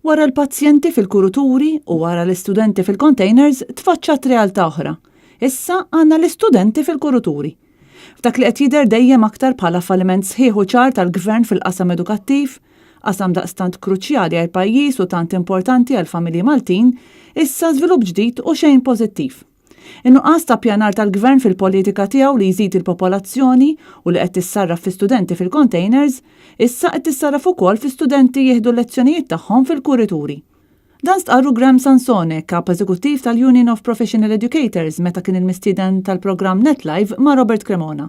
Wara l-pazjenti fil-kuruturi u wara l-istudenti fil-containers tfaċċat realtà oħra. Issa għandna l-istudenti fil-kuruturi. F'dak li qed jidher dejjem aktar bħala falliment sħiħ u ċar tal-gvern fil-qasam edukattiv, qasam daqstant kruċjali għal pajjiż u tant importanti għal familji Maltin, issa żvilupp ġdid u xejn pożittiv. In-nuqqas ta' pjanar tal-gvern fil-politika tiegħu li jżid il-popolazzjoni u li qed tissarraf fi studenti fil-containers, issa qed tissarraf ukoll fi studenti jieħdu l-lezzjonijiet tagħhom fil-kurituri. Dan stqarru Graham Sansone, kap eżekuttiv tal-Union of Professional Educators meta kien il-mistieden tal-programm NetLive ma' Robert Cremona.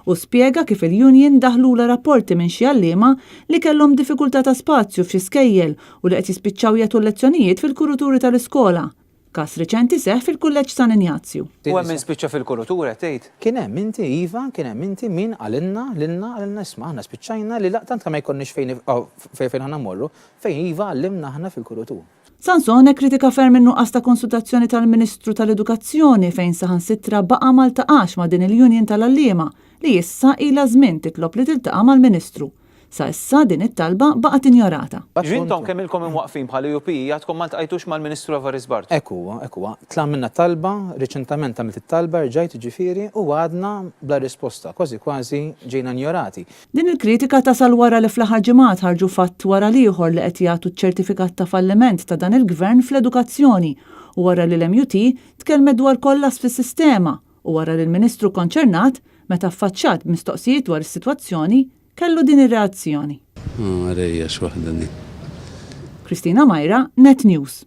U spjega kif il-Union daħlula rapporti minn xi għalliema li kellhom diffikultà ta' spazju f'xi skejjel u li qed jispiċċaw jagħtu lezzjonijiet fil-kuruturi tal-iskola. Kas reċenti seħ fil-kulleġġ San Ignazju. U hemm min spiċċa fil-kurutura tgħid. Kien hemm inti iva, kien hemm inti min għalilna isma' aħna spiċċajna li laqtant ma jkollniex fejn aħna mmorru, fejn iva għallimna aħna fil-kurutur. Sansone kritika ferm in-nuqqas ta' konsultazzjoni tal-Ministru tal-Edukazzjoni fejn saħansittra baqa' ma ltaqax ma' din il-Union tal-Għalliema li issa ilha żmien titlob li tiltaqa' mal-Ministru. Sa issa din it-talba baqgħet injorata. Ġintom kemm ilkom imwaqfin bħala UP għadkom ma ltqajtux mal-Ministru Avaris Bart. Ekwa, tla' minna talba, riċentament għamilt it-talba, rġajt ġifieri u għadna bla risposta, kważi ġejna injorati. Din il-kritika tasal wara li fl-aħħar ġimgħat ħarġu fatt wara ieħor li qed jagħtu ċ-ċertifikat ta' falliment ta' dan il-Gvern fl-edukazzjoni u wara li l-MUT tkellmet dwar kollas fis-sistema u wara li l-Ministru konċernat meta affaċċat mistoqsijiet dwar is-sitwazzjoni kellu din ir-reazzjoni. Rejja x'waħda. Kristina Majra, Net News.